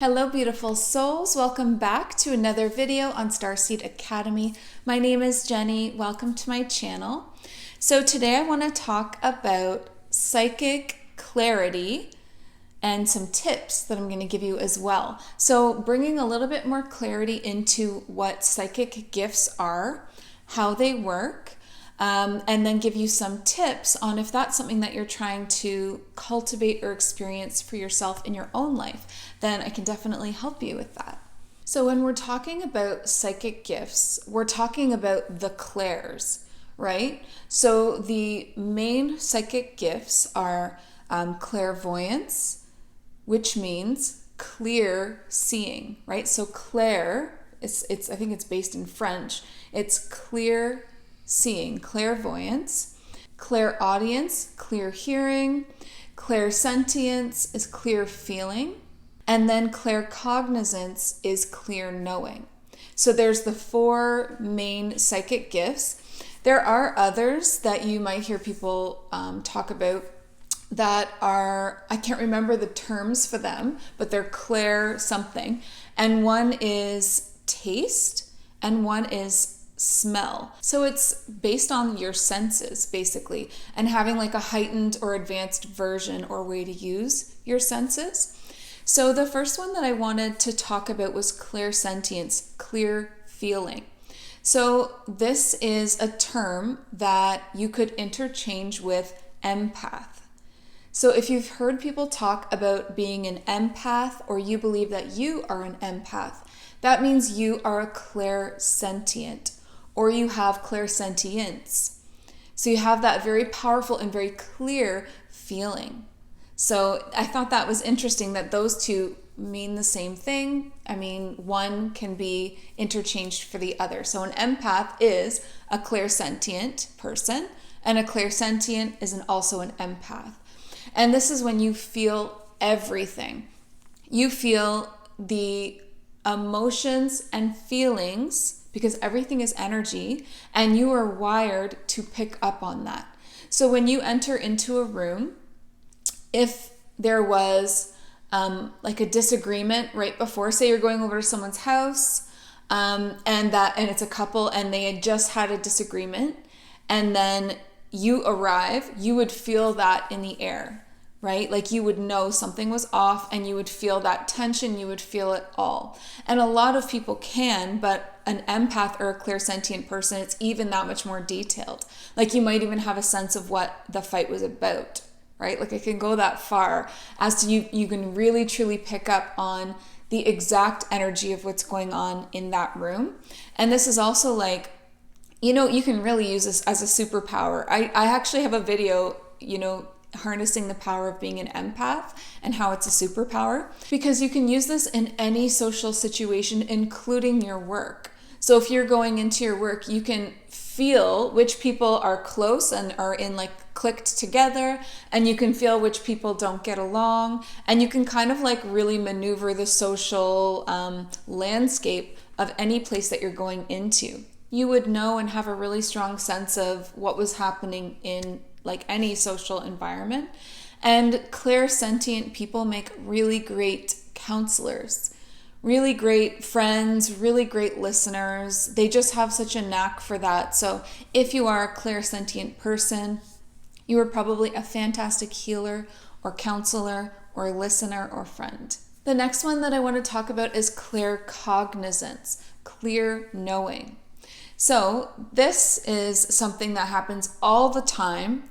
Hello beautiful souls, welcome back to another video on Starseed Academy. My name is Jenny, welcome to my channel. So today I want to talk about psychic clarity and some tips that I'm going to give you as well. So bringing a little bit more clarity into what psychic gifts are, how they work, and then give you some tips on if that's something that you're trying to cultivate or experience for yourself in your own life, then I can definitely help you with that. So when we're talking about psychic gifts, we're talking about the clairs, right? So the main psychic gifts are clairvoyance, which means clear seeing, right? So clair, it's I think it's based in French. It's clear seeing, clairvoyance. Clairaudience, clear hearing. Clairsentience is clear feeling. And then claircognizance is clear knowing. So there's the four main psychic gifts. There are others that you might hear people talk about that are, I can't remember the terms for them, but they're clair something. And one is taste and one is smell. So it's based on your senses basically, and having like a heightened or advanced version or way to use your senses. So the first one that I wanted to talk about was clairsentience, clear feeling. So this is a term that you could interchange with empath. So if you've heard people talk about being an empath, or you believe that you are an empath, that means you are a clairsentient, or you have clairsentience. So you have that very powerful and very clear feeling. So I thought that was interesting that those two mean the same thing. I mean, one can be interchanged for the other. So an empath is a clairsentient person, and a clairsentient is also an empath. And this is when you feel everything. You feel the emotions and feelings, because everything is energy, and you are wired to pick up on that. So when you enter into a room, if there was like a disagreement right before, say you're going over to someone's house, and it's a couple and they had just had a disagreement, and then you arrive, you would feel that in the air, right? Like you would know something was off, and you would feel that tension, you would feel it all. And a lot of people can, but an empath or a clairsentient person, it's even that much more detailed. Like you might even have a sense of what the fight was about, right? Like it can go that far as to you can really truly pick up on the exact energy of what's going on in that room. And this is also like, you can really use this as a superpower. I actually have a video, harnessing the power of being an empath and how it's a superpower, because you can use this in any social situation, including your work. So if you're going into your work, you can feel which people are close and are in like clicked together, and you can feel which people don't get along, and you can kind of like really maneuver the social landscape of any place that you're going into. You would know and have a really strong sense of what was happening in like any social environment. And clairsentient people make really great counselors, really great friends, really great listeners. They just have such a knack for that. So if you are a clairsentient person, you are probably a fantastic healer or counselor or listener or friend. The next one that I want to talk about is claircognizance, clear knowing. So this is something that happens all the time,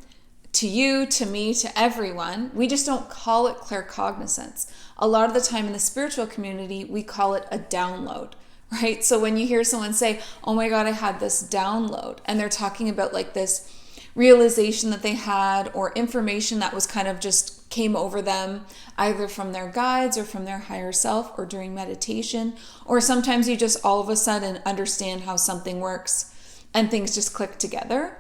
to you, to me, to everyone. We just don't call it claircognizance. A lot of the time in the spiritual community, we call it a download, right? So when you hear someone say, oh my God, I had this download, and they're talking about like this realization that they had, or information that was kind of just came over them, either from their guides or from their higher self or during meditation, or sometimes you just all of a sudden understand how something works and things just click together.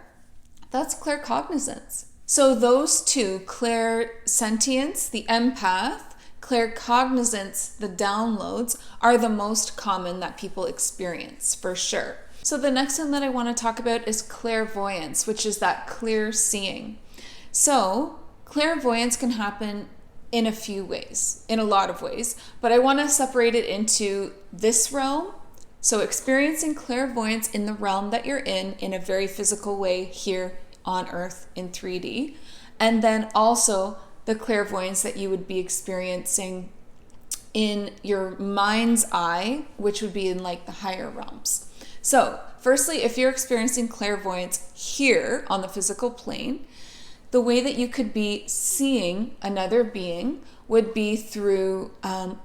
That's claircognizance. So those two, clairsentience, the empath, claircognizance, the downloads, are the most common that people experience for sure. So the next one that I want to talk about is clairvoyance, which is that clear seeing. So clairvoyance can happen in a few ways, in a lot of ways, but I want to separate it into this realm. So experiencing clairvoyance in the realm that you're in a very physical way here on Earth in 3D. And then also the clairvoyance that you would be experiencing in your mind's eye, which would be in like the higher realms. So firstly, if you're experiencing clairvoyance here on the physical plane, the way that you could be seeing another being would be through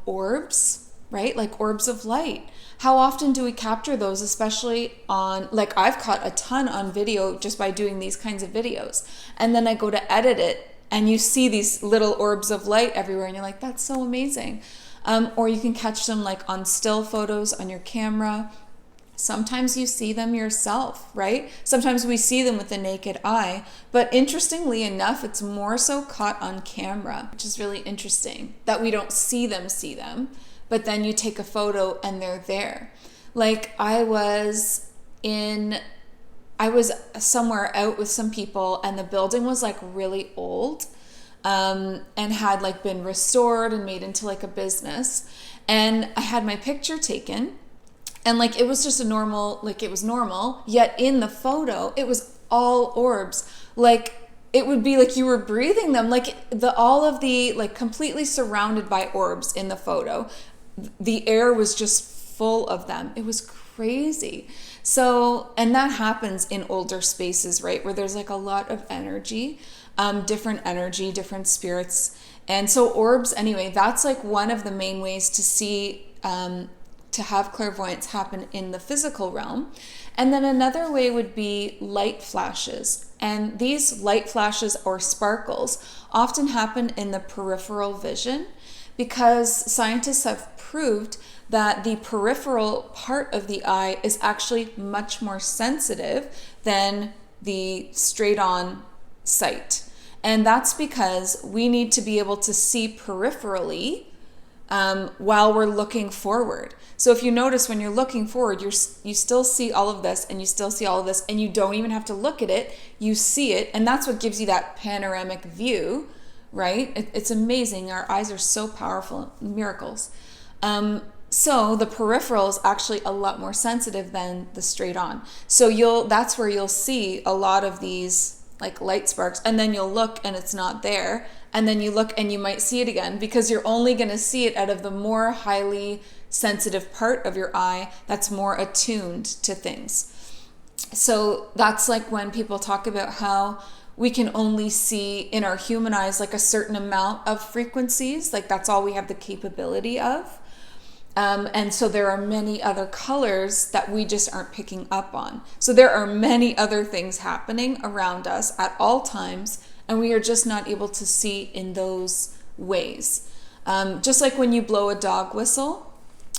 orbs, right? Like orbs of light. How often do we capture those, especially on, like I've caught a ton on video just by doing these kinds of videos. And then I go to edit it and you see these little orbs of light everywhere and you're like, that's so amazing. Or you can catch them like on still photos on your camera. Sometimes you see them yourself, right? Sometimes we see them with the naked eye, but interestingly enough, it's more so caught on camera, which is really interesting that we don't see them, but then you take a photo and they're there. Like I was somewhere out with some people and the building was like really old, and had like been restored and made into like a business. And I had my picture taken. And like, it was just a normal, like it was normal, yet in the photo, it was all orbs. Like it would be like you were breathing them, like all of the, like completely surrounded by orbs in the photo. The air was just full of them. It was crazy. So, and that happens in older spaces, right? Where there's like a lot of energy, different spirits. And so orbs, anyway, that's like one of the main ways to see, to have clairvoyance happen in the physical realm. And then another way would be light flashes. And these light flashes or sparkles often happen in the peripheral vision because scientists have proved that the peripheral part of the eye is actually much more sensitive than the straight on sight. And that's because we need to be able to see peripherally while we're looking forward. So if you notice when you're looking forward, you still see all of this and you still see all of this and you don't even have to look at it, you see it. And that's what gives you that panoramic view, right? It's amazing. Our eyes are so powerful, miracles. So the peripheral is actually a lot more sensitive than the straight on. So that's where you'll see a lot of these like light sparks, and then you'll look and it's not there. And then you look and you might see it again because you're only going to see it out of the more highly sensitive part of your eye that's more attuned to things. So that's like when people talk about how we can only see in our human eyes like a certain amount of frequencies, like that's all we have the capability of. And so there are many other colors that we just aren't picking up on. So there are many other things happening around us at all times, and we are just not able to see in those ways. Just like when you blow a dog whistle,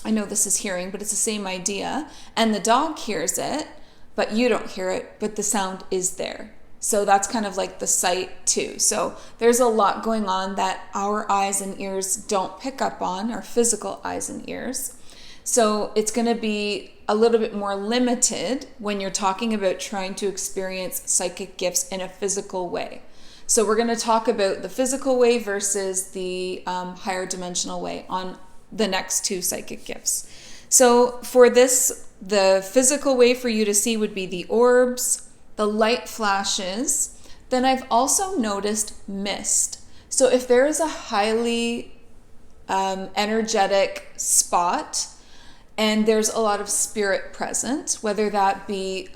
I know this is hearing, but it's the same idea. And the dog hears it, but you don't hear it, but the sound is there. So that's kind of like the sight too. So there's a lot going on that our eyes and ears don't pick up on, our physical eyes and ears. So it's going to be a little bit more limited when you're talking about trying to experience psychic gifts in a physical way. So we're going to talk about the physical way versus the higher dimensional way on the next two psychic gifts. So for this, the physical way for you to see would be the orbs, the light flashes. Then I've also noticed mist. So if there is a highly energetic spot and there's a lot of spirit present, whether that be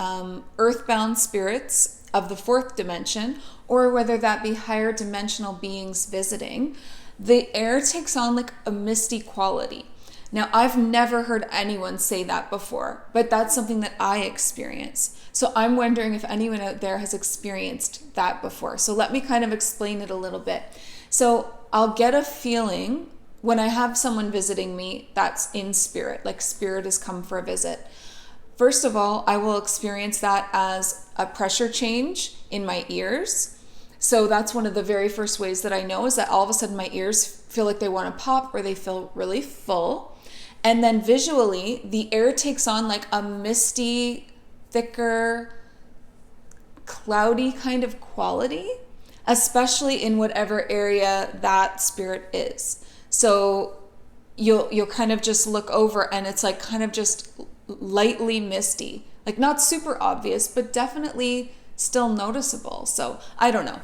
earthbound spirits of the fourth dimension or whether that be higher dimensional beings visiting, the air takes on like a misty quality. Now, I've never heard anyone say that before, but that's something that I experience. So I'm wondering if anyone out there has experienced that before. So let me kind of explain it a little bit. So I'll get a feeling when I have someone visiting me that's in spirit, like spirit has come for a visit. First of all, I will experience that as a pressure change in my ears. So that's one of the very first ways that I know is that all of a sudden my ears feel like they want to pop or they feel really full. And then visually, the air takes on like a misty, thicker, cloudy kind of quality. especially in whatever area that spirit is. So you'll kind of just look over and it's like kind of just lightly misty, like not super obvious, but definitely still noticeable. So I don't know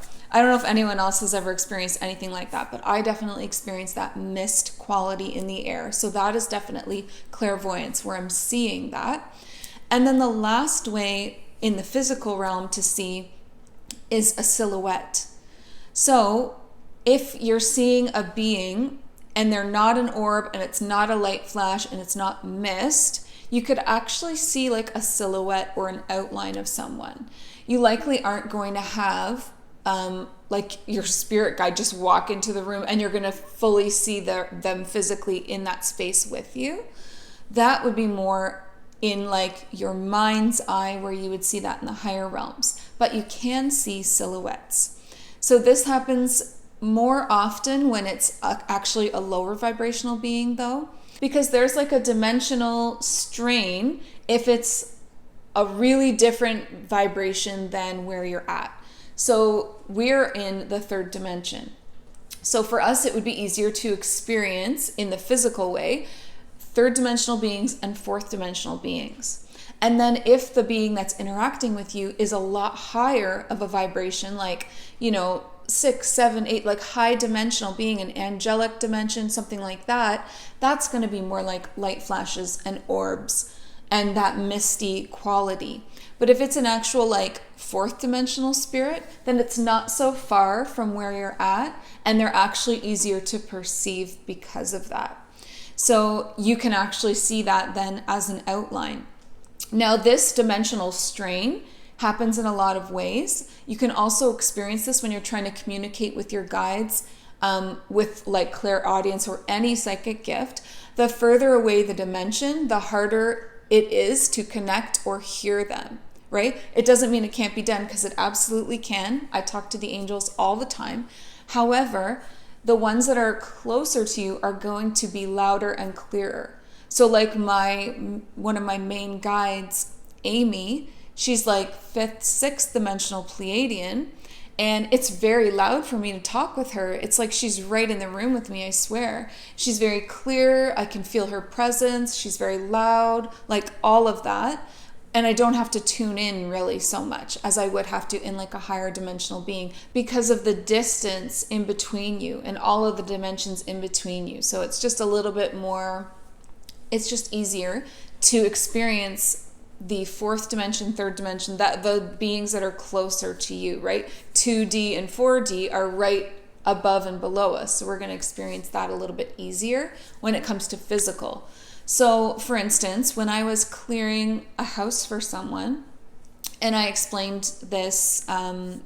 if anyone else has ever experienced anything like that, but I definitely experienced that mist quality in the air. So that is definitely clairvoyance, where I'm seeing that. And then the last way in the physical realm to see is a silhouette. So if you're seeing a being and they're not an orb and it's not a light flash and it's not mist, you could actually see like a silhouette or an outline of someone. You likely aren't going to have like your spirit guide just walk into the room and you're going to fully see them physically in that space with you. That would be more in like your mind's eye, where you would see that in the higher realms, but you can see silhouettes. So this happens more often when it's actually a lower vibrational being though, because there's like a dimensional strain if it's a really different vibration than where you're at. So we're in the third dimension. So for us, it would be easier to experience in the physical way third dimensional beings and fourth dimensional beings. And then if the being that's interacting with you is a lot higher of a vibration, like, 6, 7, 8, like high dimensional being, an angelic dimension, something like that, that's going to be more like light flashes and orbs and that misty quality. But if it's an actual like fourth dimensional spirit, then it's not so far from where you're at, and they're actually easier to perceive because of that. So you can actually see that then as an outline. Now, this dimensional strain happens in a lot of ways. You can also experience this when you're trying to communicate with your guides, with like Clairaudience or any psychic gift. The further away the dimension, the harder it is to connect or hear them, right? It doesn't mean it can't be done, because it absolutely can. I talk to the angels all the time. However, the ones that are closer to you are going to be louder and clearer. So like one of my main guides, Amy, she's like 5th, 6th dimensional Pleiadian, and it's very loud for me to talk with her. It's like she's right in the room with me, I swear. She's very clear. I can feel her presence. She's very loud, like all of that. And I don't have to tune in really so much as I would have to in like a higher dimensional being, because of the distance in between you and all of the dimensions in between you. So it's just a little bit more, it's just easier to experience the fourth dimension, third dimension, that the beings that are closer to you, right? 2D and 4D are right above and below us. So we're going to experience that a little bit easier when it comes to physical. So for instance, when I was clearing a house for someone, and I explained this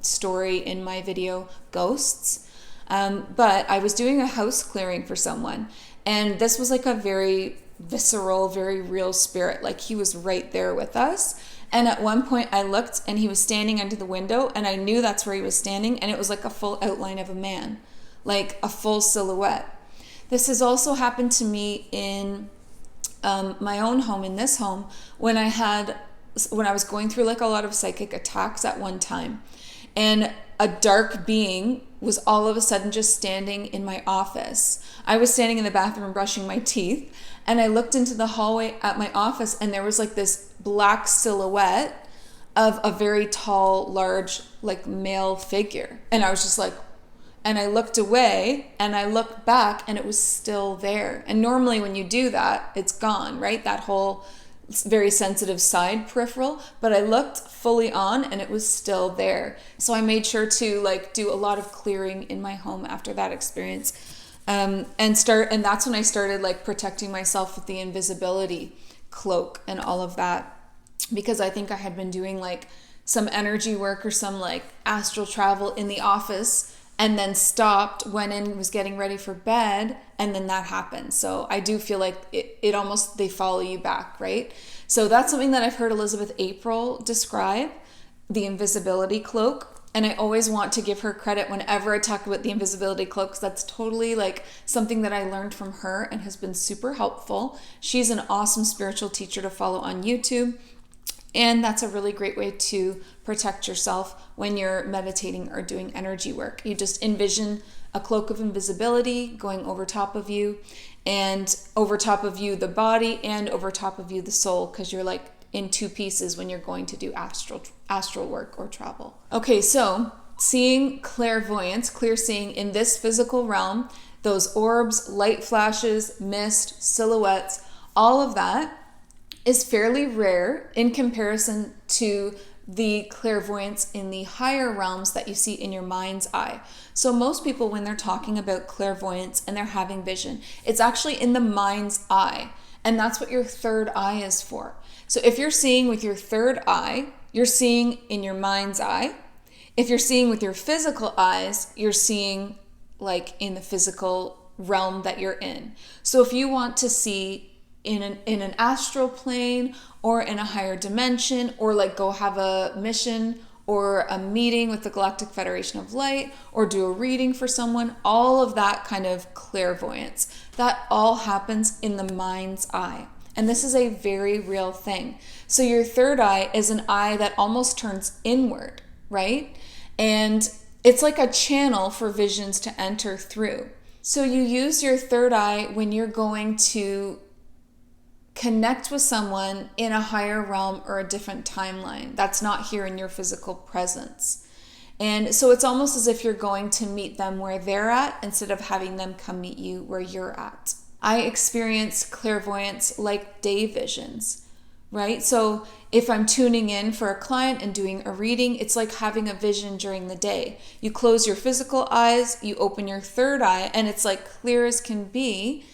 story in my video, Ghosts, but I was doing a house clearing for someone, and this was like a very visceral, very real spirit. Like he was right there with us. And at one point I looked and he was standing under the window, and I knew that's where he was standing, and it was like a full outline of a man, like a full silhouette. This has also happened to me in my own home, in this home, when I was going through like a lot of psychic attacks at one time, and a dark being was all of a sudden just standing in my office. I was standing in the bathroom brushing my teeth, and I looked into the hallway at my office, and there was like this black silhouette of a very tall, large, like male figure. And I was just like, and I looked away and I looked back, and it was still there. And normally when you do that, it's gone, right? That whole very sensitive side peripheral, but I looked fully on and it was still there. So I made sure to like do a lot of clearing in my home after that experience. And that's when I started like protecting myself with the invisibility cloak and all of that, because I think I had been doing like some energy work or some like astral travel in the office, and then stopped, went in, was getting ready for bed, and then that happened. So I do feel like it almost, they follow you back, right? So that's something that I've heard Elizabeth April describe, the invisibility cloak. And I always want to give her credit whenever I talk about the invisibility cloak, because that's totally like something that I learned from her and has been super helpful. She's an awesome spiritual teacher to follow on YouTube. And that's a really great way to protect yourself when you're meditating or doing energy work. You just envision a cloak of invisibility going over top of you, and over top of you the body, and over top of you the soul, because you're like in two pieces when you're going to do astral work or travel. Okay, so seeing clairvoyance, clear seeing in this physical realm, those orbs, light flashes, mist, silhouettes, all of that is fairly rare in comparison to the clairvoyance in the higher realms that you see in your mind's eye. So most people, when they're talking about clairvoyance and they're having vision, it's actually in the mind's eye. And that's what your third eye is for. So if you're seeing with your third eye, you're seeing in your mind's eye. If you're seeing with your physical eyes, you're seeing like in the physical realm that you're in. So if you want to see in an astral plane or in a higher dimension, or like go have a mission or a meeting with the Galactic Federation of Light, or do a reading for someone, all of that kind of clairvoyance, that all happens in the mind's eye. And this is a very real thing. So your third eye is an eye that almost turns inward, right? And it's like a channel for visions to enter through. So you use your third eye when you're going to connect with someone in a higher realm or a different timeline that's not here in your physical presence. And so it's almost as if you're going to meet them where they're at instead of having them come meet you where you're at. I experience clairvoyance like day visions, right? So if I'm tuning in for a client and doing a reading, it's like having a vision during the day. You close your physical eyes, you open your third eye, and it's like clear as can be,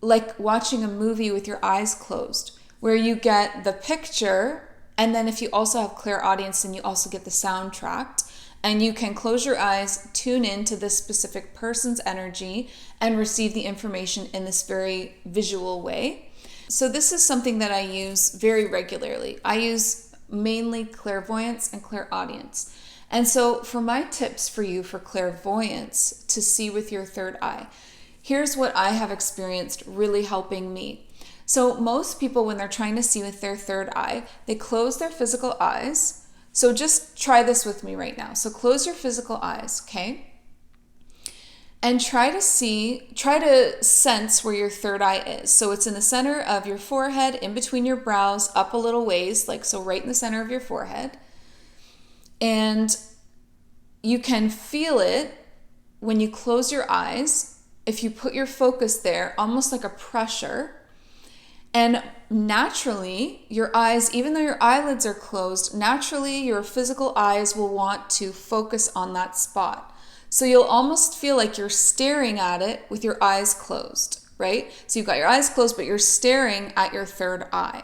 like watching a movie with your eyes closed, where you get the picture, and then if you also have Clairaudience, then you also get the soundtrack, and you can close your eyes, tune in to this specific person's energy, and receive the information in this very visual way. So this is something that I use very regularly. I use mainly clairvoyance and clairaudience. And so for my tips for you for clairvoyance, to see with your third eye, here's what I have experienced really helping me. So most people, when they're trying to see with their third eye, they close their physical eyes. So just try this with me right now. So close your physical eyes, okay? And try to sense where your third eye is. So it's in the center of your forehead, in between your brows, up a little ways, like so right in the center of your forehead. And you can feel it when you close your eyes. If you put your focus there, almost like a pressure, and naturally your eyes, even though your eyelids are closed, naturally your physical eyes will want to focus on that spot. So you'll almost feel like you're staring at it with your eyes closed, right? So you've got your eyes closed, but you're staring at your third eye.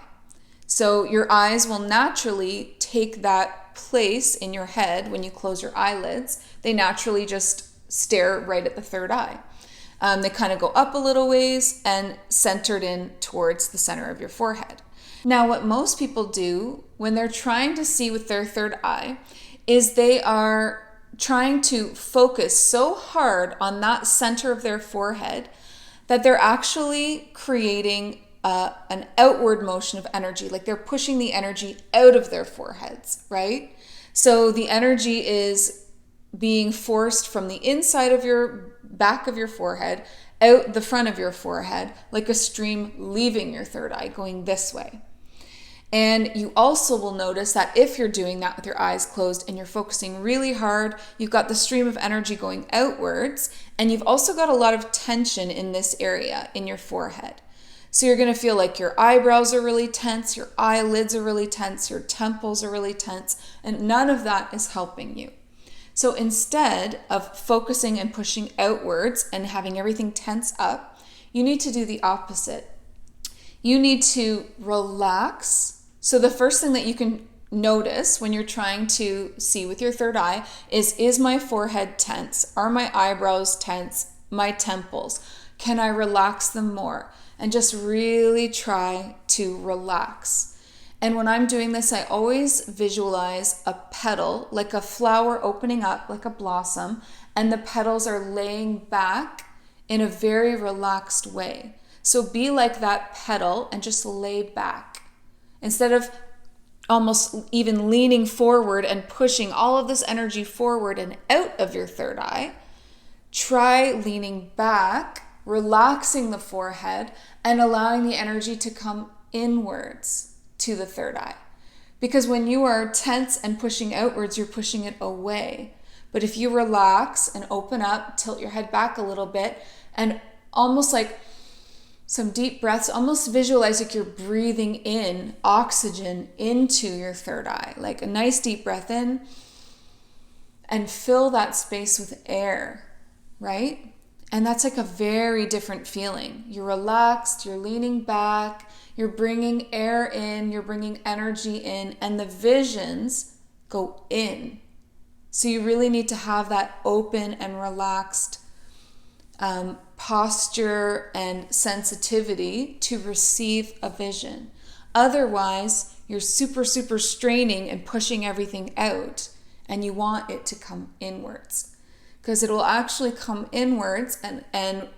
So your eyes will naturally take that place in your head when you close your eyelids. They naturally just stare right at the third eye. They kind of go up a little ways and centered in towards the center of your forehead. Now, what most people do when they're trying to see with their third eye is they are trying to focus so hard on that center of their forehead that they're actually creating an outward motion of energy, like they're pushing the energy out of their foreheads, right? So the energy is being forced from the inside of your back of your forehead out the front of your forehead, like a stream leaving your third eye going this way. And you also will notice that if you're doing that with your eyes closed and you're focusing really hard, you've got the stream of energy going outwards, and you've also got a lot of tension in this area in your forehead. So you're going to feel like your eyebrows are really tense, your eyelids are really tense, your temples are really tense, and none of that is helping you. So instead of focusing and pushing outwards and having everything tense up, you need to do the opposite. You need to relax. So the first thing that you can notice when you're trying to see with your third eye is my forehead tense? Are my eyebrows tense? My temples? Can I relax them more? And just really try to relax. And when I'm doing this, I always visualize a petal, like a flower opening up, like a blossom, and the petals are laying back in a very relaxed way. So be like that petal and just lay back. Instead of almost even leaning forward and pushing all of this energy forward and out of your third eye, try leaning back, relaxing the forehead, and allowing the energy to come inwards to the third eye. Because when you are tense and pushing outwards, you're pushing it away. But if you relax and open up, tilt your head back a little bit, and almost like some deep breaths, almost visualize like you're breathing in oxygen into your third eye, like a nice deep breath in, and fill that space with air, right? And that's like a very different feeling. You're relaxed, you're leaning back, you're bringing air in, you're bringing energy in, and the visions go in. So you really need to have that open and relaxed posture and sensitivity to receive a vision. Otherwise, you're super straining and pushing everything out, and you want it to come inwards. Because it will actually come inwards, and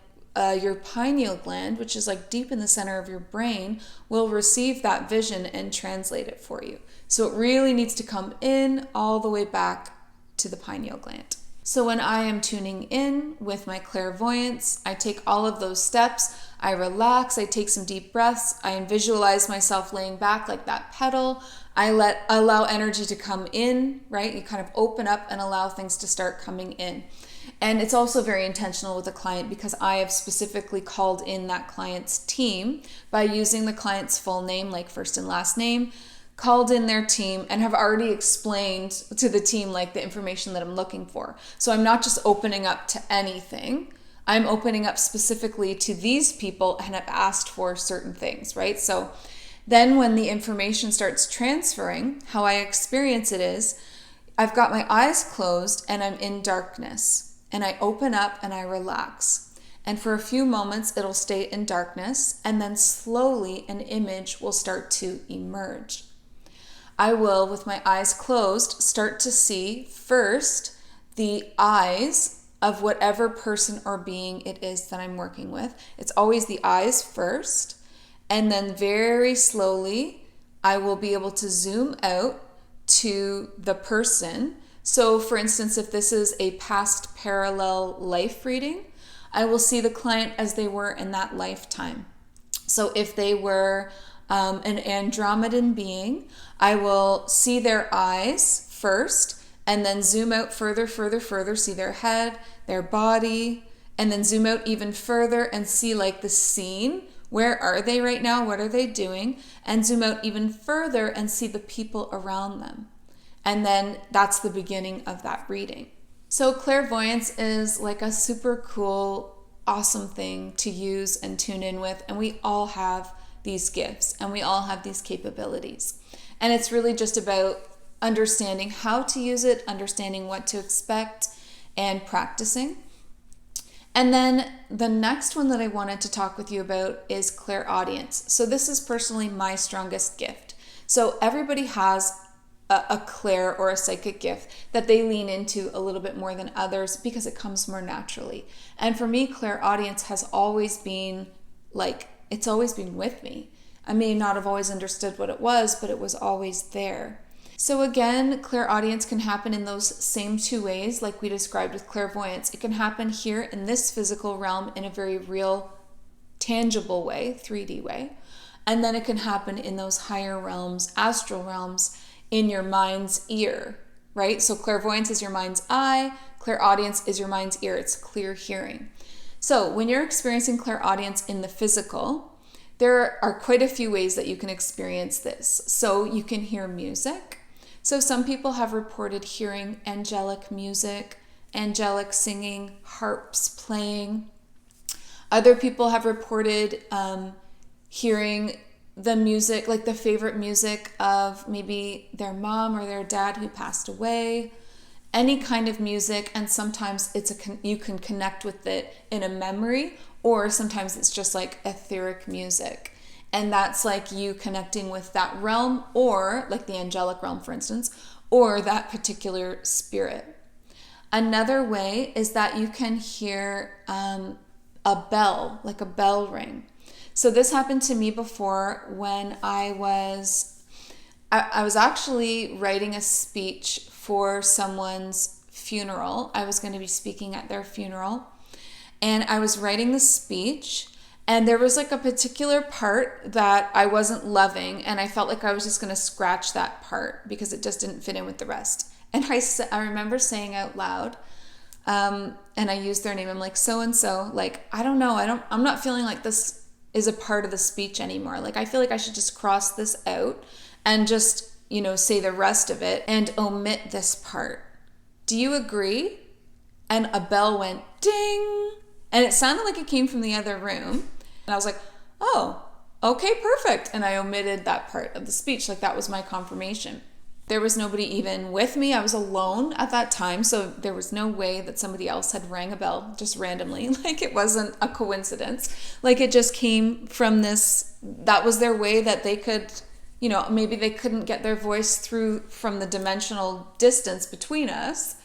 your pineal gland, which is like deep in the center of your brain, will receive that vision and translate it for you. So it really needs to come in all the way back to the pineal gland. So when I am tuning in with my clairvoyance, I take all of those steps, I relax, I take some deep breaths, I visualize myself laying back like that petal, I allow energy to come in, right? You kind of open up and allow things to start coming in. And it's also very intentional with the client because I have specifically called in that client's team by using the client's full name, like first and last name, called in their team, and have already explained to the team like the information that I'm looking for. So I'm not just opening up to anything. I'm opening up specifically to these people and have asked for certain things, right? So then when the information starts transferring, how I experience it is I've got my eyes closed and I'm in darkness, and I open up and I relax. And for a few moments, it'll stay in darkness, and then slowly an image will start to emerge. I will, with my eyes closed, start to see first the eyes of whatever person or being it is that I'm working with. It's always the eyes first, and then very slowly I will be able to zoom out to the person. So for instance, if this is a past parallel life reading, I will see the client as they were in that lifetime. So if they were an Andromedan being, I will see their eyes first, and then zoom out further, see their head, their body, and then zoom out even further and see like the scene. Where are they right now? What are they doing? And zoom out even further and see the people around them. And then that's the beginning of that reading. So clairvoyance is like a super cool, awesome thing to use and tune in with. And we all have these gifts and we all have these capabilities. And it's really just about understanding how to use it, understanding what to expect, and practicing. And then the next one that I wanted to talk with you about is clairaudience. So this is personally my strongest gift. So everybody has a clair or a psychic gift that they lean into a little bit more than others because it comes more naturally. And for me, clairaudience has always been like, it's always been with me. I may not have always understood what it was, but it was always there. So again, clairaudience can happen in those same two ways like we described with clairvoyance. It can happen here in this physical realm in a very real, tangible way, 3D way. And then it can happen in those higher realms, astral realms, in your mind's ear, right? So clairvoyance is your mind's eye, clairaudience is your mind's ear. It's clear hearing. So when you're experiencing clairaudience in the physical, there are quite a few ways that you can experience this. So you can hear music. So some people have reported hearing angelic music, angelic singing, harps playing. Other people have reported hearing the music, like the favorite music of maybe their mom or their dad who passed away, any kind of music. And sometimes you can connect with it in a memory, or sometimes it's just like etheric music. And that's like you connecting with that realm, or like the angelic realm, for instance, or that particular spirit. Another way is that you can hear a bell, like a bell ring. So this happened to me before when I was I was actually writing a speech for someone's funeral. I was going to be speaking at their funeral, and I was writing the speech, and there was like a particular part that I wasn't loving, and I felt like I was just going to scratch that part because it just didn't fit in with the rest. And I remember saying out loud, and I used their name. I'm like, so and so, like, I don't know, I'm not feeling like this is a part of the speech anymore. Like, I feel like I should just cross this out and just, say the rest of it and omit this part. Do you agree? And a bell went ding, and it sounded like it came from the other room. And I was like, oh, okay, perfect. And I omitted that part of the speech. Like, that was my confirmation. There was nobody even with me. I was alone at that time, so there was no way that somebody else had rang a bell just randomly. Like, it wasn't a coincidence. Like, it just came from this, that was their way that they could, maybe they couldn't get their voice through from the dimensional distance between us,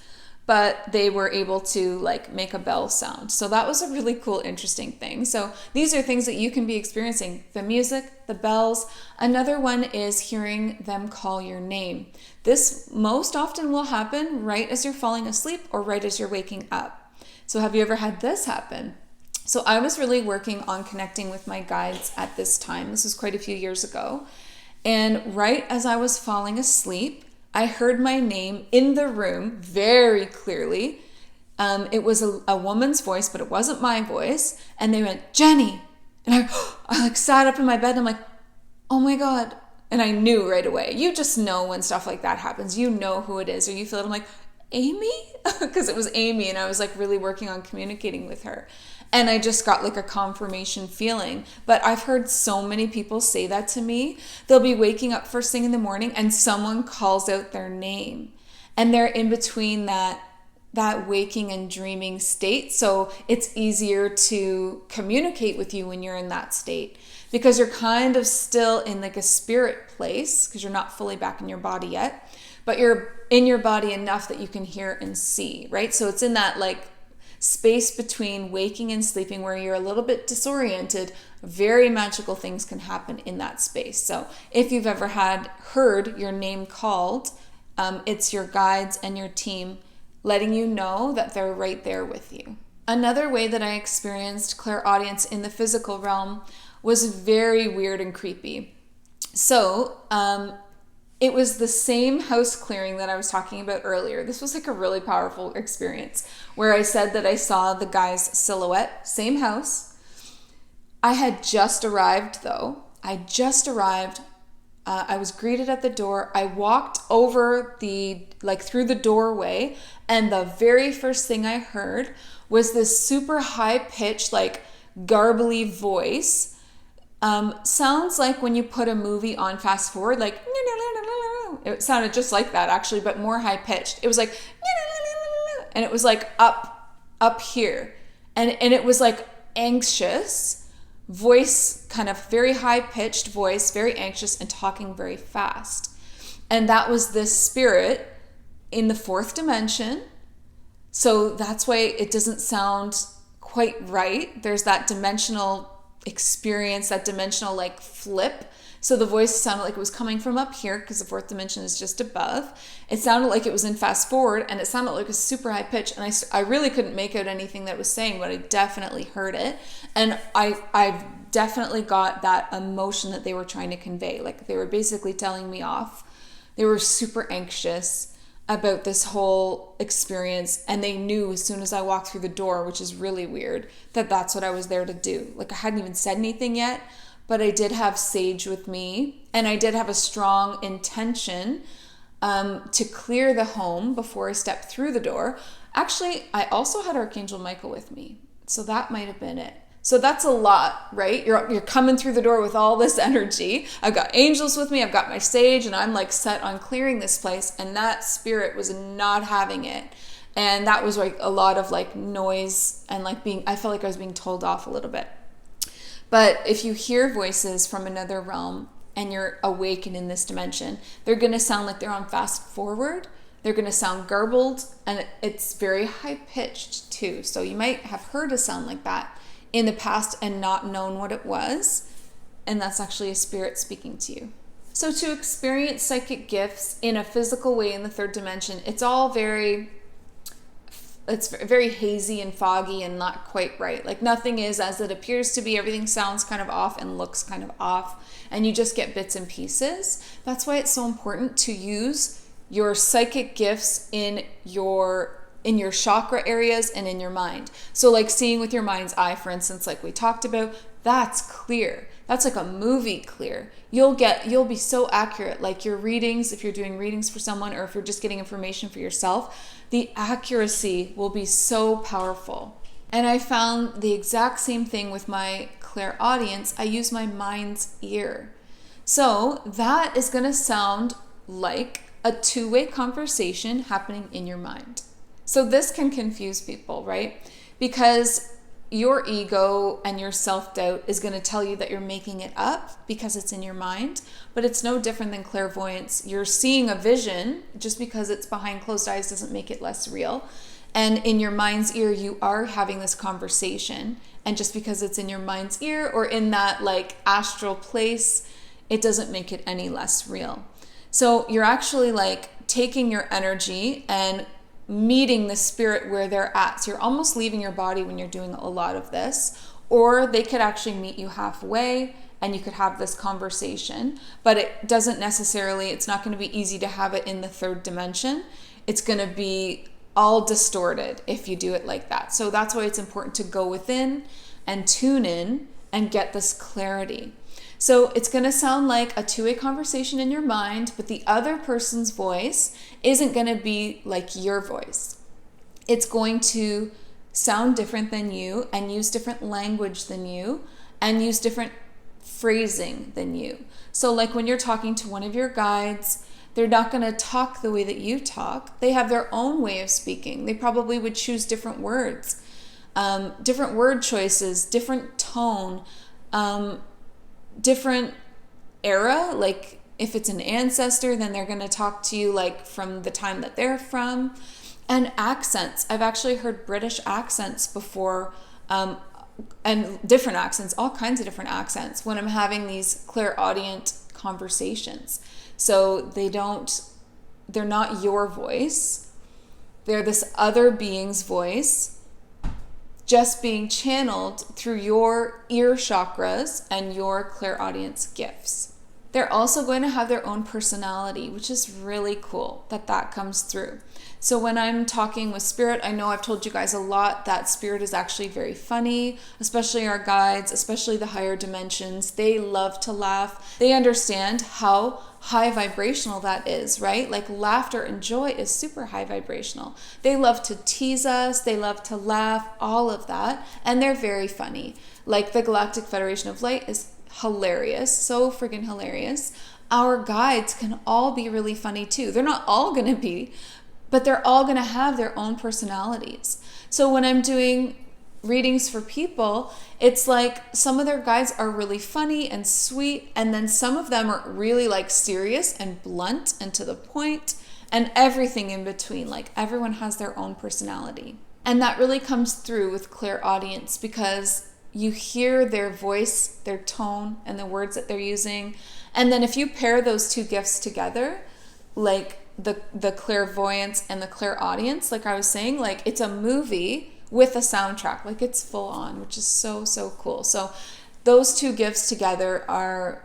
but they were able to like make a bell sound. So that was a really cool, interesting thing. So these are things that you can be experiencing: the music, the bells. Another one is hearing them call your name. This most often will happen right as you're falling asleep or right as you're waking up. So have you ever had this happen? So I was really working on connecting with my guides at this time. This was quite a few years ago. And right as I was falling asleep, I heard my name in the room very clearly. It was a woman's voice, but it wasn't my voice. And they went, Jenny. And I like sat up in my bed and I'm like, oh my God. And I knew right away. You just know when stuff like that happens. You know who it is, or you feel it. I'm like, Amy? Because it was Amy, and I was like really working on communicating with her. And I just got like a confirmation feeling. But I've heard so many people say that to me. They'll be waking up first thing in the morning and someone calls out their name. And they're in between that waking and dreaming state. So it's easier to communicate with you when you're in that state, because you're kind of still in like a spirit place, because you're not fully back in your body yet, but you're in your body enough that you can hear and see, right? So it's in that like space between waking and sleeping where you're a little bit disoriented. Very magical things can happen in that space. So if you've ever heard your name called, it's your guides and your team letting you know that they're right there with you. Another way that I experienced clairaudience in the physical realm was very weird and creepy. So it was the same house clearing that I was talking about earlier. This was like a really powerful experience where I said that I saw the guy's silhouette, same house. I had just arrived though. I was greeted at the door. I walked over through the doorway, and the very first thing I heard was this super high pitched, like garbly voice. Sounds like when you put a movie on fast forward, like it sounded just like that actually, but more high pitched. It was like, and it was like up here, and it was like anxious voice, kind of very high pitched voice, very anxious and talking very fast. And that was this spirit in the fourth dimension. So that's why it doesn't sound quite right. There's that dimensional experience, that dimensional like flip. So the voice sounded like it was coming from up here, because the fourth dimension is just above. It sounded like it was in fast forward, and it sounded like a super high pitch, and I really couldn't make out anything that it was saying, but I definitely heard it. And I definitely got that emotion that they were trying to convey. Like, they were basically telling me off. They were super anxious about this whole experience, and they knew as soon as I walked through the door, which is really weird, that that's what I was there to do. Like, I hadn't even said anything yet, but I did have sage with me, and I did have a strong intention to clear the home before I stepped through the door. Actually, I also had Archangel Michael with me, so that might have been it. So that's a lot, right? You're coming through the door with all this energy. I've got angels with me, I've got my sage, and I'm like set on clearing this place, and that spirit was not having it. And that was like a lot of like noise and like I felt like I was being told off a little bit. But if you hear voices from another realm and you're awakened in this dimension, they're going to sound like they're on fast forward. They're going to sound garbled, and it's very high pitched too. So you might have heard a sound like that in the past and not known what it was. And that's actually a spirit speaking to you. So to experience psychic gifts in a physical way in the third dimension, it's very hazy and foggy and not quite right. Like nothing is as it appears to be. Everything sounds kind of off and looks kind of off, and you just get bits and pieces. That's why it's so important to use your psychic gifts in your chakra areas and in your mind. So like seeing with your mind's eye, for instance, like we talked about, that's clear. That's like a movie clear. You'll be so accurate. Like your readings, if you're doing readings for someone or if you're just getting information for yourself, the accuracy will be so powerful. And I found the exact same thing with my Clairaudience. I use my mind's ear. So that is going to sound like a two-way conversation happening in your mind. So this can confuse people, right? Because your ego and your self-doubt is going to tell you that you're making it up because it's in your mind, but it's no different than clairvoyance. You're seeing a vision. Just because it's behind closed eyes doesn't make it less real. And in your mind's ear, you are having this conversation. And just because it's in your mind's ear or in that like astral place, it doesn't make it any less real. So you're actually like taking your energy and meeting the spirit where they're at. So you're almost leaving your body when you're doing a lot of this, or they could actually meet you halfway and you could have this conversation, but it doesn't necessarily, it's not going to be easy to have it in the third dimension. It's going to be all distorted if you do it like that. So that's why it's important to go within and tune in and get this clarity. So it's going to sound like a two-way conversation in your mind, but the other person's voice isn't going to be like your voice. It's going to sound different than you and use different language than you and use different phrasing than you. So like when you're talking to one of your guides, they're not going to talk the way that you talk. They have their own way of speaking. They probably would choose different words, different word choices, different tone, different era. Like if it's an ancestor, then they're going to talk to you like from the time that they're from. And accents. I've actually heard British accents before, and different accents, all kinds of different accents when I'm having these clairaudient conversations. So they're not your voice. They're this other being's voice, just being channeled through your ear chakras and your clairaudience gifts. They're also going to have their own personality, which is really cool that comes through. So when I'm talking with spirit, I know I've told you guys a lot that spirit is actually very funny, especially our guides, especially the higher dimensions. They love to laugh. They understand how high vibrational that is, right? Like laughter and joy is super high vibrational. They love to tease us. They love to laugh, all of that. And they're very funny. Like the Galactic Federation of Light is hilarious, so friggin' hilarious. Our guides can all be really funny too. They're not all going to be, but they're all going to have their own personalities. So when I'm doing readings for people, it's like some of their guides are really funny and sweet, and then some of them are really like serious and blunt and to the point, and everything in between. Like everyone has their own personality. And that really comes through with clairaudience because you hear their voice, their tone, and the words that they're using. And then if you pair those two gifts together, like the clairvoyance and the clairaudience, like I was saying, like it's a movie with a soundtrack, like it's full on, which is so, so cool. So those two gifts together are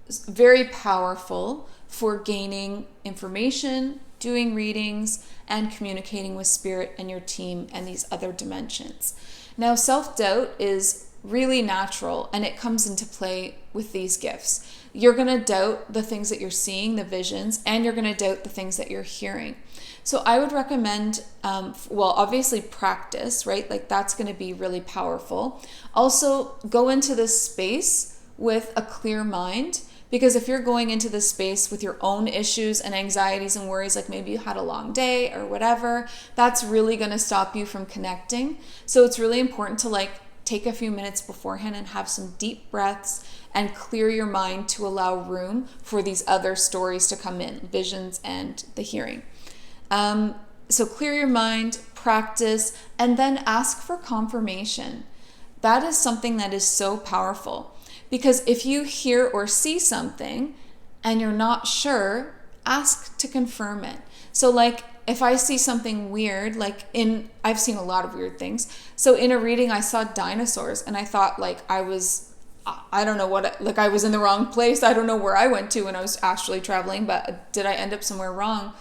very powerful for gaining information, doing readings, and communicating with spirit and your team and these other dimensions. Now, self-doubt is really natural, and it comes into play with these gifts. You're going to doubt the things that you're seeing, the visions, and you're going to doubt the things that you're hearing. So I would recommend, obviously practice, right? Like that's going to be really powerful. Also, go into this space with a clear mind, because if you're going into this space with your own issues and anxieties and worries, like maybe you had a long day or whatever, that's really going to stop you from connecting. So it's really important to like take a few minutes beforehand and have some deep breaths and clear your mind to allow room for these other stories to come in, visions and the hearing. So clear your mind, practice, and then ask for confirmation. That is something that is so powerful, because if you hear or see something and you're not sure, ask to confirm it. So like if I see something weird, I've seen a lot of weird things. So in a reading, I saw dinosaurs and I thought like I don't know what, I was in the wrong place. I don't know where I went to when I was astrally traveling, but did I end up somewhere wrong?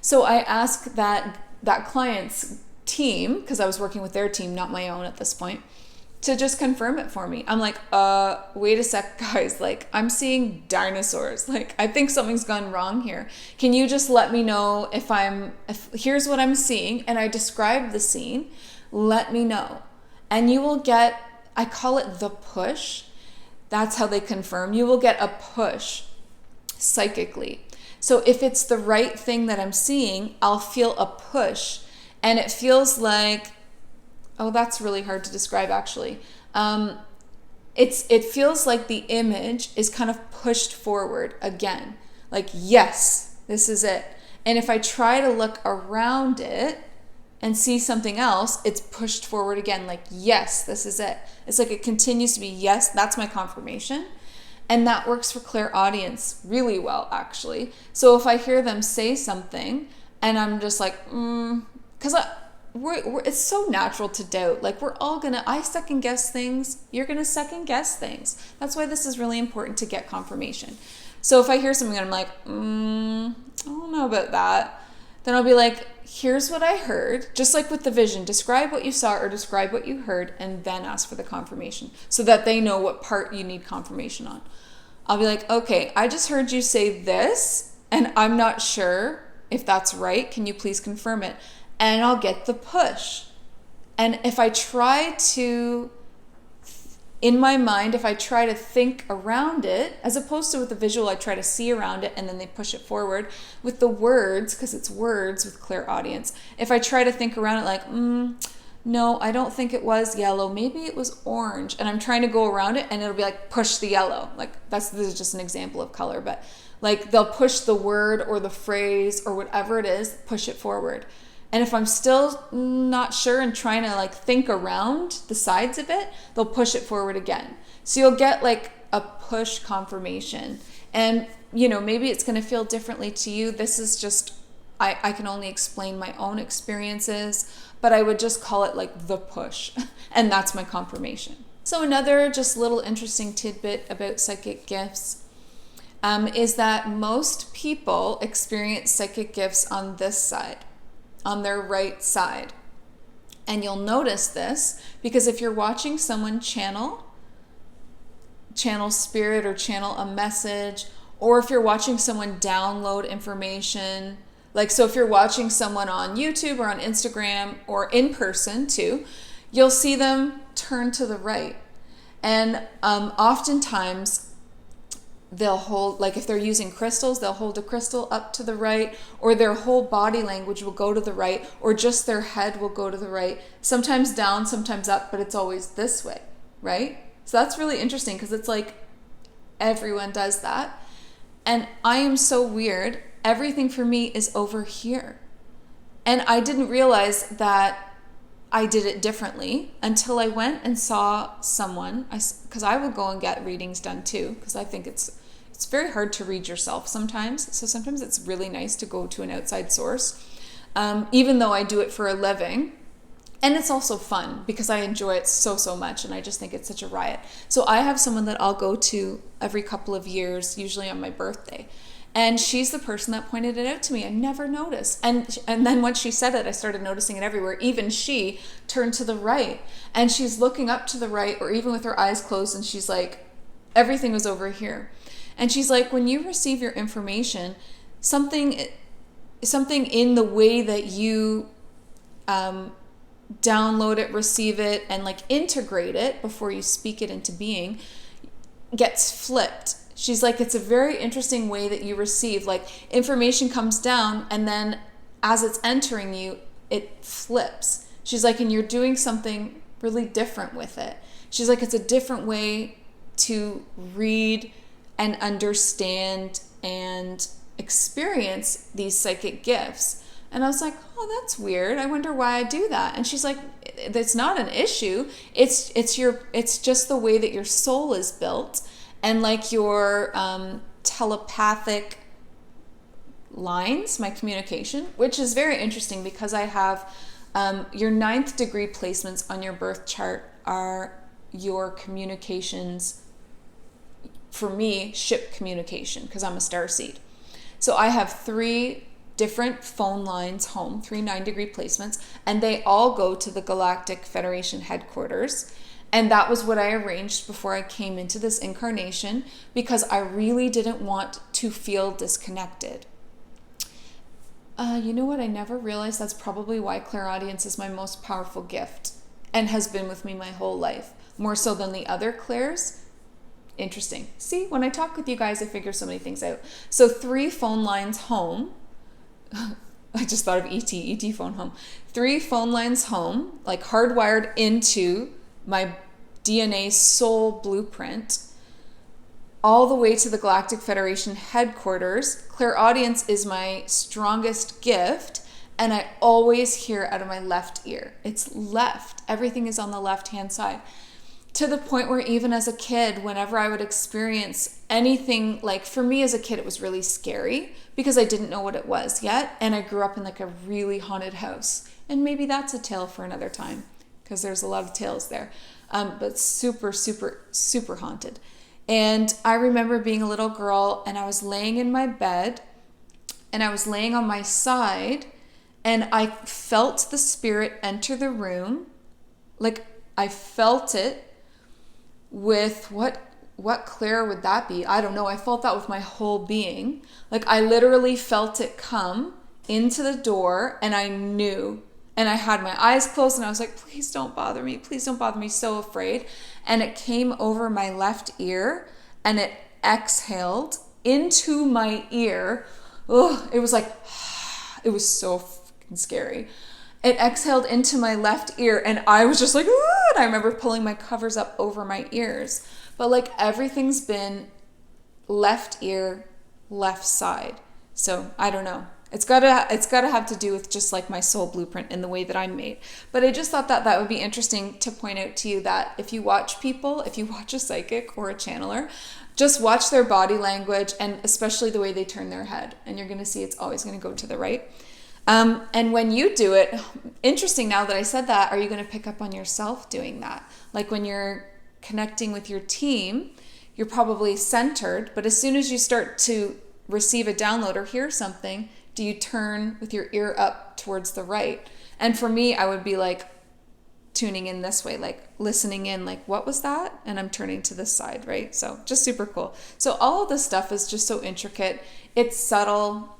So I asked that client's team, because I was working with their team, not my own at this point, to just confirm it for me. I'm like, wait a sec, guys. Like, I'm seeing dinosaurs. Like, I think something's gone wrong here. Can you just let me know if here's what I'm seeing, and I describe the scene, let me know. And you will get, I call it the push. That's how they confirm. You will get a push psychically. So if it's the right thing that I'm seeing, I'll feel a push. And it feels like, oh, that's really hard to describe actually. It feels like the image is kind of pushed forward again. Like, yes, this is it. And if I try to look around it and see something else, it's pushed forward again. Like, yes, this is it. It's like it continues to be, yes, that's my confirmation. And that works for clairaudience really well, actually. So if I hear them say something and I'm just like, because it's so natural to doubt. Like, we're all I second guess things. You're going to second guess things. That's why this is really important to get confirmation. So if I hear something and I'm like, I don't know about that, then I'll be like, here's what I heard. Just like with the vision, describe what you saw or describe what you heard, and then ask for the confirmation so that they know what part you need confirmation on. I'll be like, okay, I just heard you say this, and I'm not sure if that's right. Can you please confirm it? And I'll get the push. And if I try to, in my mind, if I try to think around it, as opposed to with the visual, I try to see around it and then they push it forward. With the words, because it's words with clairaudience, if I try to think around it like, no, I don't think it was yellow. Maybe it was orange. And I'm trying to go around it and it'll be like, push the yellow. Like, this is just an example of color, but like they'll push the word or the phrase or whatever it is, push it forward. And if I'm still not sure and trying to like think around the sides of it, they'll push it forward again. So you'll get like a push confirmation. And, maybe it's going to feel differently to you. This is just, I can only explain my own experiences, but I would just call it like the push. And that's my confirmation. So another just little interesting tidbit about psychic gifts is that most people experience psychic gifts on this side, on their right side. And you'll notice this because if you're watching someone channel spirit or channel a message, or if you're watching someone download information, like, so if you're watching someone on YouTube or on Instagram or in person too, you'll see them turn to the right. And oftentimes they'll hold, like if they're using crystals, they'll hold a crystal up to the right, or their whole body language will go to the right, or just their head will go to the right, sometimes down, sometimes up, but it's always this way, right? So that's really interesting because it's like everyone does that. And I am so weird. Everything for me is over here. And I didn't realize that I did it differently until I went and saw someone, because I would go and get readings done too, because I think it's very hard to read yourself sometimes. So sometimes it's really nice to go to an outside source, even though I do it for a living. And it's also fun because I enjoy it so much, and I just think it's such a riot. So I have someone that I'll go to every couple of years, usually on my birthday. And she's the person that pointed it out to me. I never noticed. And then once she said it, I started noticing it everywhere. Even she turned to the right, and she's looking up to the right, or even with her eyes closed, and she's like, everything was over here. And she's like, when you receive your information, something in the way that you download it, receive it, and like integrate it before you speak it into being gets flipped. She's like, it's a very interesting way that you receive, like information comes down and then as it's entering you, it flips. She's like, and you're doing something really different with it. She's like, it's a different way to read and understand and experience these psychic gifts. And I was like, oh, that's weird. I wonder why I do that. And she's like, it's not an issue. It's just the way that your soul is built. And like your telepathic lines, my communication, which is very interesting because I have your 9th degree placements on your birth chart are your communications, for me, ship communication, because I'm a starseed. So I have 3 different phone lines home, 3 9-degree placements, and they all go to the Galactic Federation headquarters. And that was what I arranged before I came into this incarnation, because I really didn't want to feel disconnected. You know what? I never realized that's probably why Clairaudience is my most powerful gift and has been with me my whole life, more so than the other Clairs. Interesting. See, when I talk with you guys, I figure so many things out. So 3 phone lines home. I just thought of ET phone home. 3 phone lines home, like hardwired into my DNA soul blueprint, all the way to the Galactic Federation headquarters. Clairaudience is my strongest gift, and I always hear out of my left ear. It's left. Everything is on the left-hand side. To the point where even as a kid, whenever I would experience anything, like for me as a kid, it was really scary because I didn't know what it was yet. And I grew up in like a really haunted house. And maybe that's a tale for another time because there's a lot of tales there. But super, super, super haunted. And I remember being a little girl and I was laying in my bed and I was laying on my side and I felt the spirit enter the room. Like I felt it with what Clair would that be? I don't know. I felt that with my whole being. Like I literally felt it come into the door and I knew, and I had my eyes closed and I was like, please don't bother me. Please don't bother me. So afraid. And it came over my left ear and it exhaled into my ear. Ugh, it was like, it was so fucking scary. It exhaled into my left ear and I was just like, ah! And I remember pulling my covers up over my ears. But like everything's been left ear, left side. So I don't know. It's gotta have to do with just like my soul blueprint and the way that I'm made. But I just thought that that would be interesting to point out to you that if you watch people, if you watch a psychic or a channeler, just watch their body language and especially the way they turn their head. And you're going to see it's always going to go to the right. And when you do it, interesting now that I said that, are you going to pick up on yourself doing that? Like when you're connecting with your team, you're probably centered, but as soon as you start to receive a download or hear something, do you turn with your ear up towards the right? And for me, I would be like tuning in this way, like listening in, like, what was that? And I'm turning to this side, right? So just super cool. So all of this stuff is just so intricate. It's subtle.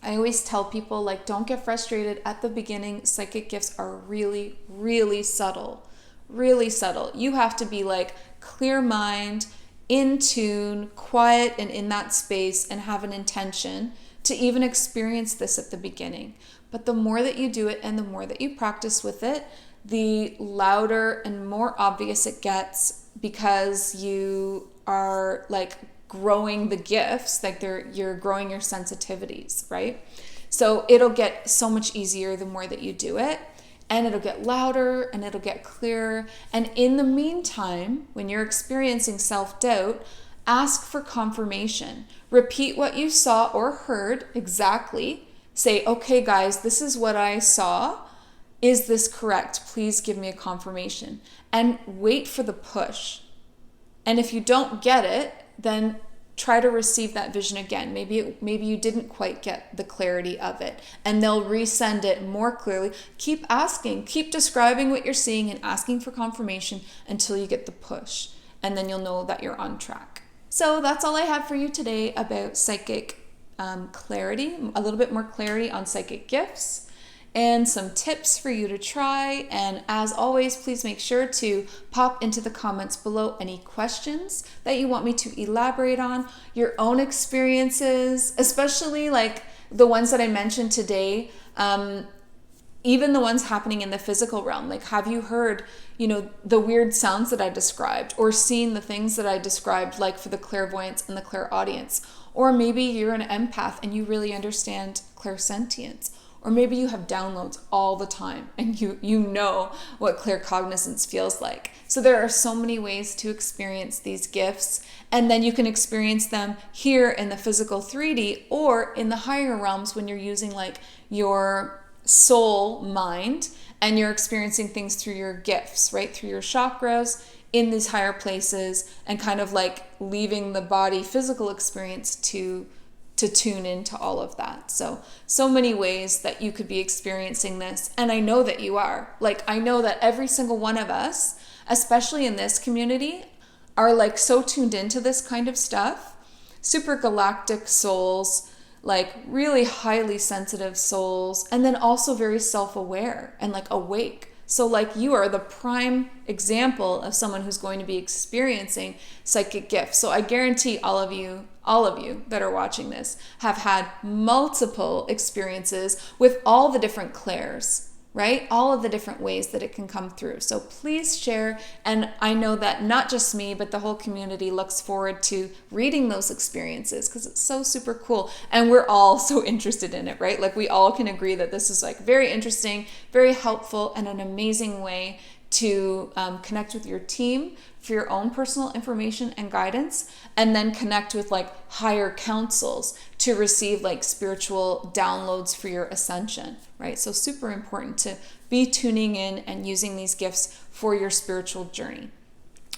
I always tell people, like, don't get frustrated at the beginning. Psychic gifts are really, really subtle, really subtle. You have to be like clear mind, in tune, quiet, and in that space and have an intention to even experience this at the beginning. But the more that you do it and the more that you practice with it, the louder and more obvious it gets because you are like growing the gifts, like you're growing your sensitivities, right? So it'll get so much easier the more that you do it, and it'll get louder and it'll get clearer. And in the meantime, when you're experiencing self-doubt, ask for confirmation. Repeat what you saw or heard exactly. Say, okay, guys, this is what I saw. Is this correct? Please give me a confirmation. And wait for the push. And if you don't get it, then try to receive that vision again. Maybe you didn't quite get the clarity of it, and they'll resend it more clearly. Keep asking, keep describing what you're seeing and asking for confirmation until you get the push, and then you'll know that you're on track. So that's all I have for you today about psychic clarity, a little bit more clarity on psychic gifts, and some tips for you to try. And as always, please make sure to pop into the comments below any questions that you want me to elaborate on, your own experiences, especially like the ones that I mentioned today, even the ones happening in the physical realm. Like, have you heard, the weird sounds that I described, or seen the things that I described, like for the clairvoyance and the clairaudience? Or maybe you're an empath and you really understand clairsentience. Or maybe you have downloads all the time and you know what claircognizance feels like. So there are so many ways to experience these gifts, and then you can experience them here in the physical 3D or in the higher realms when you're using like your soul mind and you're experiencing things through your gifts, right? Through your chakras in these higher places, and kind of like leaving the body physical experience to tune into all of that. So many ways that you could be experiencing this. And I know that you are. Like, I know that every single one of us, especially in this community, are like so tuned into this kind of stuff. Super galactic souls, like really highly sensitive souls, and then also very self-aware and like awake. So like you are the prime example of someone who's going to be experiencing psychic gifts. So I guarantee all of you that are watching this have had multiple experiences with all the different clairs, right? All of the different ways that it can come through. So please share. And I know that not just me, but the whole community looks forward to reading those experiences because it's so super cool. And we're all so interested in it, right? Like we all can agree that this is like very interesting, very helpful, and an amazing way to connect with your team for your own personal information and guidance, and then connect with like higher councils to receive like spiritual downloads for your ascension, right? So super important to be tuning in and using these gifts for your spiritual journey.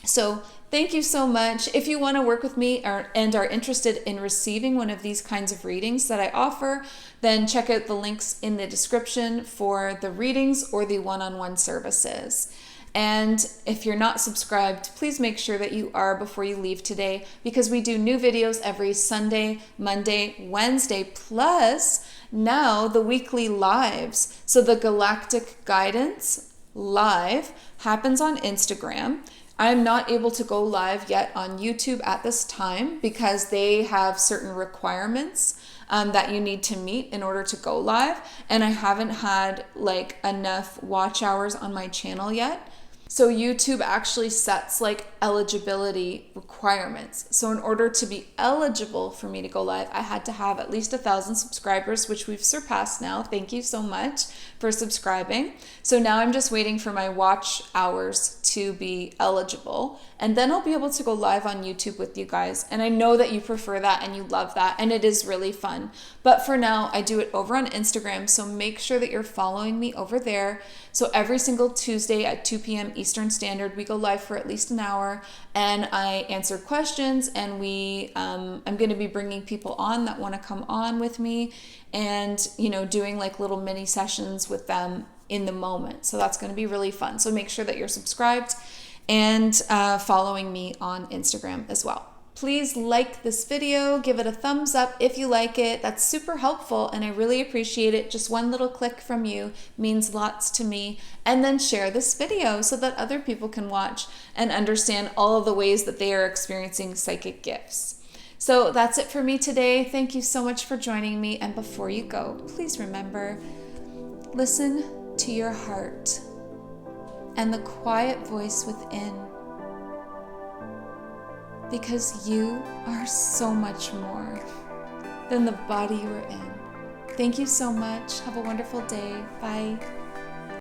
So thank you so much. If you want to work with me and are interested in receiving one of these kinds of readings that I offer, then check out the links in the description for the readings or the one-on-one services. And if you're not subscribed, please make sure that you are before you leave today, because we do new videos every Sunday, Monday, Wednesday, plus now the weekly lives. So the Galactic Guidance live happens on Instagram. I'm not able to go live yet on YouTube at this time because they have certain requirements that you need to meet in order to go live. And I haven't had like enough watch hours on my channel yet. So YouTube actually sets like eligibility requirements. So in order to be eligible for me to go live, I had to have at least 1,000 subscribers, which we've surpassed now. Thank you so much for subscribing. So now I'm just waiting for my watch hours to be eligible, and then I'll be able to go live on YouTube with you guys. And I know that you prefer that and you love that, and it is really fun. But for now, I do it over on Instagram, so make sure that you're following me over there. So every single Tuesday at 2 p.m. Eastern Standard, we go live for at least an hour, and I answer questions, and I'm going to be bringing people on that want to come on with me, and doing like little mini sessions with them in the moment. So that's going to be really fun. So make sure that you're subscribed and following me on Instagram as well. Please like this video, give it a thumbs up if you like it. That's super helpful and I really appreciate it. Just one little click from you means lots to me. And then share this video so that other people can watch and understand all of the ways that they are experiencing psychic gifts. So that's it for me today. Thank you so much for joining me. And before you go, please remember, listen to your heart and the quiet voice within, because you are so much more than the body you're in. Thank you so much. Have a wonderful day. Bye.